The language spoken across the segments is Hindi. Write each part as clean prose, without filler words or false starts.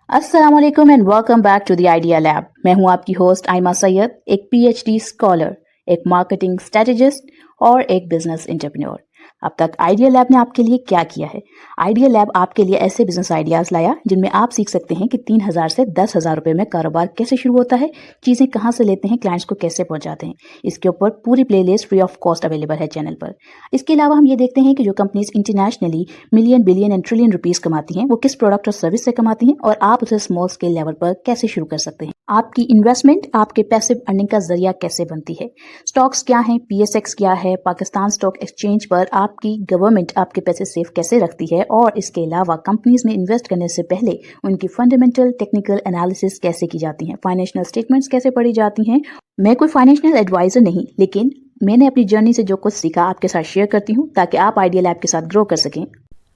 अस्सलाम वालेकुम and welcome back to the idea lab. मैं हूं आपकी होस्ट आयमा सैयद, एक पीएचडी स्कॉलर, एक मार्केटिंग स्ट्रेटेजिस्ट और एक बिजनेस एंटरप्रेन्योर। अब तक आइडिया लैब ने आपके लिए क्या किया है? आइडिया लैब आपके लिए ऐसे बिजनेस आइडियाज लाया जिनमें आप सीख सकते हैं कि 3,000 से 10,000 रुपए में कारोबार कैसे शुरू होता है, चीजें कहां से लेते हैं, क्लाइंट्स को कैसे पहुंचाते हैं। इसके ऊपर पूरी playlist free of cost available है चैनल पर। इसके अलावा हम ये देखते हैं कि जो companies internationally million, billion and trillion rupees कमाती हैं, वो किस प्रोडक्ट और सर्विस से कमाती हैं और आप उसे स्मॉल स्केल लेवल पर कैसे शुरू कर सकते हैं। आपकी इन्वेस्टमेंट आपके पैसिव अर्निंग का जरिया कैसे बनती है। स्टॉक्स क्या हैं, पीएसएक्स क्या है, पाकिस्तान स्टॉक एक्सचेंज पर आपकी गवर्नमेंट आपके पैसे सेफ कैसे रखती है, और इसके अलावा कंपनीज में इन्वेस्ट करने से पहले उनकी फंडामेंटल टेक्निकल एनालिसिस कैसे की जाती है, फाइनेंशियल स्टेटमेंट्स कैसे पढ़ी जाती हैं। मैं कोई फाइनेंशियल एडवाइजर नहीं, लेकिन मैंने अपनी जर्नी से जो कुछ सीखा आपके साथ शेयर करती हूँ ताकि आप आइडिया लैब के साथ ग्रो कर सकें।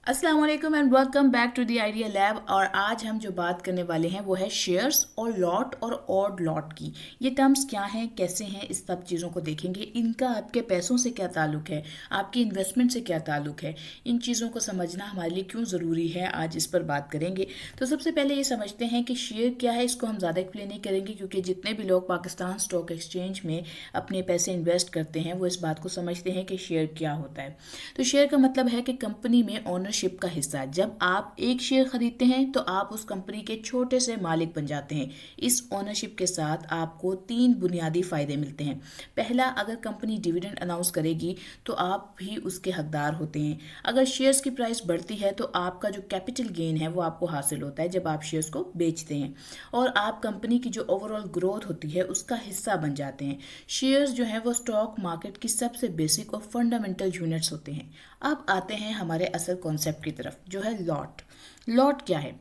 अस्सलाम वालेकुम and welcome back to the idea lab. और आज हम जो बात करने वाले हैं वो है शेयर्स और लॉट और ऑड लॉट की। ये टर्म्स क्या हैं, कैसे हैं, इस सब चीज़ों को देखेंगे। इनका आपके पैसों से क्या ताल्लुक है, आपकी इन्वेस्टमेंट से क्या ताल्लुक है, इन चीज़ों को समझना हमारे लिए क्यों ज़रूरी है, आज इस पर बात करेंगे। तो सबसे पहले ये समझते हैं कि शेयर क्या है। इसको हम ज़्यादा एक्सप्लेन नहीं करेंगे क्योंकि जितने भी लोग पाकिस्तान स्टॉक एक्सचेंज में अपने पैसे इन्वेस्ट करते हैं वो इस बात को समझते हैं कि शेयर क्या होता है। तो शेयर का मतलब है कि कंपनी में ओनरशिप का हिस्सा। जब आप एक शेयर खरीदते हैं तो आप उस कंपनी के छोटे से मालिक बन जाते हैं। इस ओनरशिप के साथ आपको 3 बुनियादी फायदे मिलते हैं। पहला, अगर कंपनी डिविडेंड अनाउंस करेगी तो आप भी उसके हकदार होते हैं। अगर शेयर्स की प्राइस बढ़ती है तो आपका जो कैपिटल गेन है वो आपको हासिल होता है जब आप शेयर्स को बेचते हैं, और आप कंपनी की जो ओवरऑल ग्रोथ होती है उसका हिस्सा बन जाते हैं। शेयर्स जो है वो स्टॉक मार्केट की सबसे बेसिक और फंडामेंटल यूनिट्स होते हैं। अब आते हैं हमारे असल कॉन्सेप्ट की तरफ, जो है लॉट। लॉट क्या है?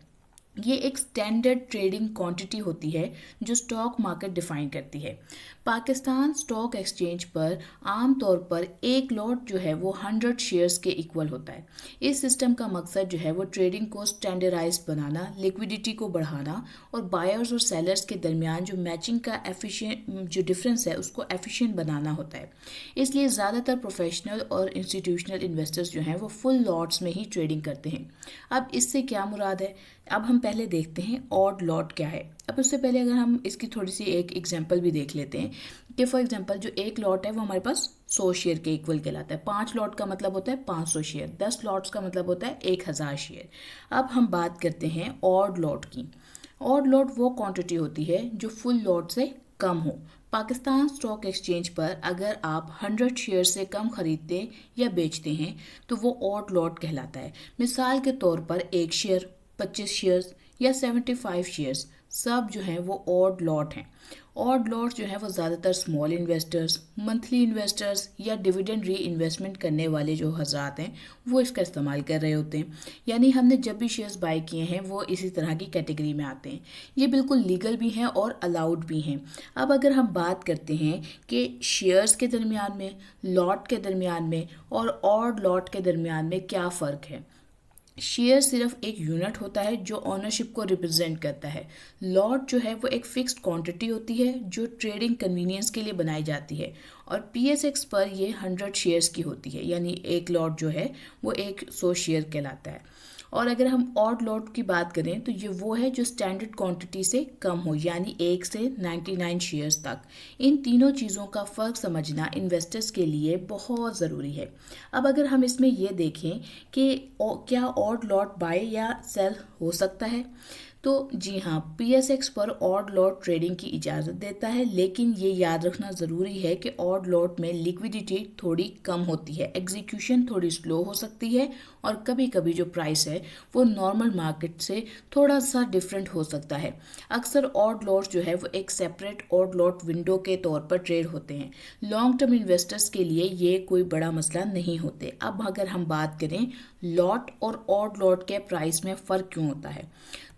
ये एक स्टैंडर्ड ट्रेडिंग क्वांटिटी होती है जो स्टॉक मार्केट डिफाइन करती है। पाकिस्तान स्टॉक एक्सचेंज पर आमतौर पर एक लॉट जो है वो 100 शेयर्स के इक्वल होता है। इस सिस्टम का मकसद जो है वो ट्रेडिंग को स्टैंडर्डाइज बनाना, लिक्विडिटी को बढ़ाना और बायर्स और सेलर्स के दरमियान जो मैचिंग का एफिशिएंट जो डिफरेंस है उसको एफिशिएंट बनाना होता है। इसलिए ज़्यादातर प्रोफेशनल और इंस्टीट्यूशनल इन्वेस्टर्स जो हैं वो फुल लॉट्स में ही ट्रेडिंग करते हैं। अब इससे क्या मुराद है? अब हम पहले देखते हैं ऑड लॉट क्या है। अब उससे पहले अगर हम इसकी थोड़ी सी एक एग्जांपल भी देख लेते हैं कि फॉर एग्जांपल जो एक लॉट है वो हमारे पास 100 शेयर के इक्वल कहलाता है। 5 लॉट का मतलब होता है 500 शेयर, 10 लॉट्स का मतलब होता है 1000 शेयर। अब हम बात करते हैं ऑड लॉट की। ऑड लॉट वो क्वांटिटी होती है जो फुल लॉट से कम हो। पाकिस्तान स्टॉक एक्सचेंज पर अगर आप 100 शेयर से कम खरीदते या बेचते हैं तो वो ऑड लॉट कहलाता है। मिसाल के तौर पर 1 शेयर, 25 शेयर्स या 75 शेयर्स, सब जो हैं वो ऑड लॉट हैं। ऑड लॉट जो है वो ज़्यादातर स्मॉल इन्वेस्टर्स, मंथली इन्वेस्टर्स या डिविडेंड री इन्वेस्टमेंट करने वाले जो हजरात हैं वो इसका इस्तेमाल कर रहे होते हैं। यानी हमने जब भी शेयर्स बाय किए हैं वो इसी तरह की कैटेगरी में आते हैं। ये बिल्कुल लीगल भी हैं और अलाउड भी हैं। अब अगर हम बात करते हैं कि शेयर्स के दरमियान में, लॉट के दरमियान में और ऑड लॉट के दरमियान में क्या फ़र्क है। शेयर सिर्फ एक यूनिट होता है जो ओनरशिप को रिप्रेजेंट करता है। लॉट जो है वो एक फिक्स्ड क्वांटिटी होती है जो ट्रेडिंग कन्वीनियंस के लिए बनाई जाती है, और पीएसएक्स पर ये 100 शेयर्स की होती है। यानी एक लॉट जो है वो 100 शेयर कहलाता है। और अगर हम ऑड लॉट की बात करें तो ये वो है जो स्टैंडर्ड क्वांटिटी से कम हो, यानी 1 से 99 शेयर्स तक। इन तीनों चीज़ों का फ़र्क समझना इन्वेस्टर्स के लिए बहुत ज़रूरी है। अब अगर हम इसमें ये देखें कि क्या ऑड लॉट बाय या सेल हो सकता है, तो जी हाँ, पीएसएक्स पर ऑड लॉट ट्रेडिंग की इजाज़त देता है, लेकिन ये याद रखना ज़रूरी है कि ऑड लॉट में लिक्विडिटी थोड़ी कम होती है, एग्जीक्यूशन थोड़ी स्लो हो सकती है, और कभी कभी जो प्राइस है वो नॉर्मल मार्केट से थोड़ा सा डिफरेंट हो सकता है। अक्सर ऑड लॉट जो है वो एक सेपरेट ऑड लॉट विंडो के तौर पर ट्रेड होते हैं। लॉन्ग टर्म इन्वेस्टर्स के लिए ये कोई बड़ा मसला नहीं होते। अब अगर हम बात करें लॉट और ऑड लॉट के प्राइस में फ़र्क क्यों होता है,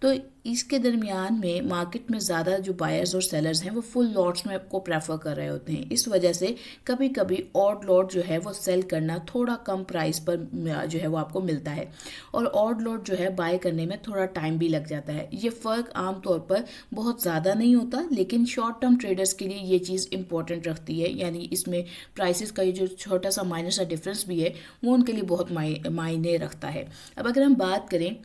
तो इसके दरमियान में मार्केट में ज़्यादा जो बायर्स और सेलर्स हैं वो फुल लॉट्स में को प्रेफर कर रहे होते हैं। इस वजह से कभी कभी ऑड लॉट जो है वो सेल करना थोड़ा कम प्राइस पर जो है वो आपको मिलता है, और ऑड लॉट जो है बाय करने में थोड़ा टाइम भी लग जाता है। ये फ़र्क आमतौर पर बहुत ज़्यादा नहीं होता, लेकिन शॉर्ट टर्म ट्रेडर्स के लिए ये चीज़ इंपॉर्टेंट रखती है। यानी इसमें प्राइसेस का ये जो छोटा सा माइनर सा डिफरेंस भी है वो उनके लिए बहुत मायने रखता है। अब अगर हम बात करें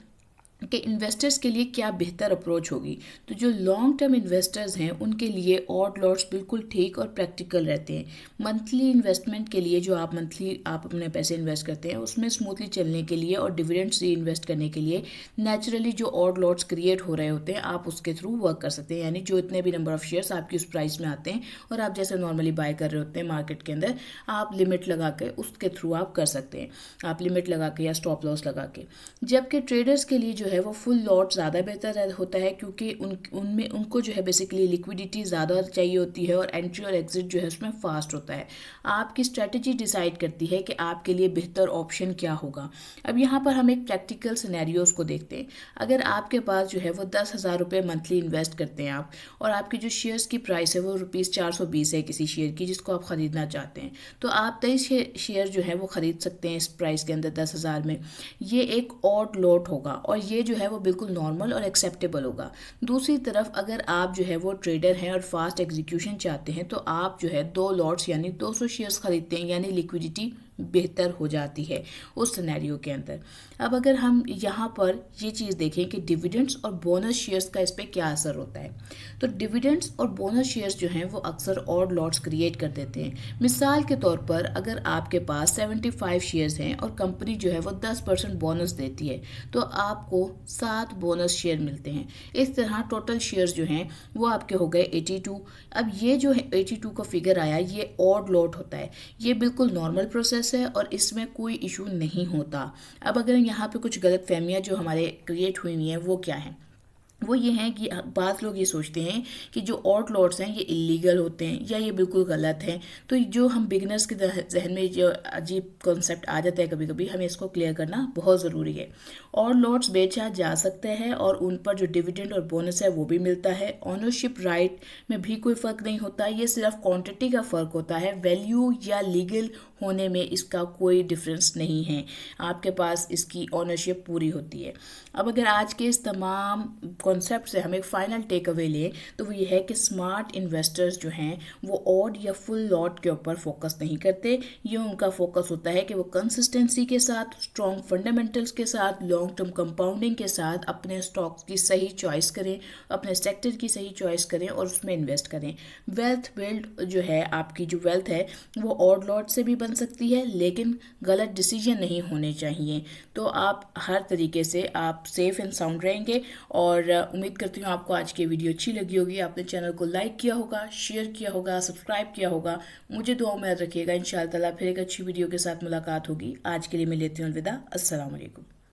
कि इन्वेस्टर्स के लिए क्या बेहतर अप्रोच होगी। तो जो लॉन्ग टर्म इन्वेस्टर्स हैं उनके लिए ऑड लॉट्स बिल्कुल ठीक और प्रैक्टिकल रहते हैं। मंथली इन्वेस्टमेंट के लिए जो आप मंथली आप अपने पैसे इन्वेस्ट करते हैं उसमें स्मूथली चलने के लिए और डिविडेंड्स री इन्वेस्ट करने के लिए नेचुरली जो ऑड लॉट्स क्रिएट हो रहे होते हैं आप उसके थ्रू वर्क कर सकते हैं। यानी जो इतने भी नंबर ऑफ शेयर्स आपकी उस प्राइस में आते हैं और आप जैसे नॉर्मली बाय कर रहे होते हैं मार्केट के अंदर, आप लिमिट लगा के उसके थ्रू आप कर सकते हैं। आप लिमिट लगा के या स्टॉप लॉस लगा के। जबकि ट्रेडर्स के लिए जो है वो फुल लॉट ज़्यादा बेहतर होता है, क्योंकि उनमें उनको जो है बेसिकली लिक्विडिटी ज़्यादा चाहिए होती है और एंट्री और एग्जिट जो है उसमें फास्ट होता है। आपकी स्ट्रेटजी डिसाइड करती है कि आपके लिए बेहतर ऑप्शन क्या होगा। अब यहाँ पर हम एक प्रैक्टिकल सिनेरियोज को देखते हैं। अगर आपके पास जो है वो 10,000 रुपये मंथली इन्वेस्ट करते हैं आप, और आपकी जो शेयर्स की प्राइस है वो ₹420 है किसी शेयर की जिसको आप ख़रीदना चाहते हैं, तो आप 23 शेयर जो है वो ख़रीद सकते हैं इस प्राइस के अंदर 10,000 में। ये एक ऑड लॉट होगा और ये जो है वो बिल्कुल नॉर्मल और एक्सेप्टेबल होगा। दूसरी तरफ अगर आप जो है वो ट्रेडर हैं और फास्ट एग्जीक्यूशन चाहते हैं तो आप जो है 2 लॉट्स यानी 200 शेयर्स खरीदते हैं, यानी लिक्विडिटी बेहतर हो जाती है उस सिनेरियो के अंदर। अब अगर हम यहाँ पर ये चीज़ देखें कि डिविडेंड्स और बोनस शेयर्स का इस पर क्या असर होता है, तो डिविडेंड्स और बोनस शेयर्स जो हैं वो अक्सर ऑड लॉट्स क्रिएट कर देते हैं। मिसाल के तौर पर अगर आपके पास 75 शेयर्स हैं और कंपनी जो है वो 10% बोनस देती है तो आपको 7 बोनस शेयर मिलते हैं। इस तरह टोटल शेयर्स जो हैं वो आपके हो गए 82। अब ये जो है 82 का फिगर आया, ये ऑड लॉट होता है। ये बिल्कुल नॉर्मल प्रोसेस है और इसमें कोई इशू नहीं होता। अब अगर यहाँ पे कुछ गलतफहमियां जो हमारे क्रिएट हुई हुई हैं वो क्या हैं, वो ये हैं कि बात लोग ये सोचते हैं कि जो ऑड लॉट्स हैं ये इलीगल होते हैं या ये बिल्कुल गलत हैं। तो जो हम बिगनर्स के जहन में जो अजीब कॉन्सेप्ट आ जाता है कभी कभी, हमें इसको क्लियर करना बहुत ज़रूरी है। ऑड लॉट्स बेचा जा सकते हैं और उन पर जो डिविडेंड और बोनस है वो भी मिलता है। ऑनरशिप राइट में भी कोई फ़र्क नहीं होता, ये सिर्फ क्वांटिटी का फ़र्क होता है। वैल्यू या लीगल होने में इसका कोई डिफरेंस नहीं है, आपके पास इसकी ऑनरशिप पूरी होती है। अब अगर आज के इस तमाम कॉन्सेप्ट से हम एक फाइनल टेक अवे लें तो वो ये है कि स्मार्ट इन्वेस्टर्स जो हैं वो ऑड या फुल लॉट के ऊपर फोकस नहीं करते। ये उनका फोकस होता है कि वो कंसिस्टेंसी के साथ, स्ट्रॉन्ग फंडामेंटल्स के साथ, लॉन्ग टर्म कंपाउंडिंग के साथ अपने स्टॉक्स की सही चॉइस करें, अपने सेक्टर की सही चॉइस करें और उसमें इन्वेस्ट करें। वेल्थ बिल्ड जो है, आपकी जो वेल्थ है वो ऑड लॉट से भी बन सकती है, लेकिन गलत डिसीजन नहीं होने चाहिए। तो आप हर तरीके से आप सेफ एंड साउंड रहेंगे। और उम्मीद करती हूँ आपको आज की वीडियो अच्छी लगी होगी। आपने चैनल को लाइक किया होगा, शेयर किया होगा, सब्सक्राइब किया होगा। मुझे दुआओं में याद रखिएगा। इंशाअल्लाह ताला फिर एक अच्छी वीडियो के साथ मुलाकात होगी। आज के लिए मैं लेती हूँ अलविदा। अस्सलाम वालेकुम।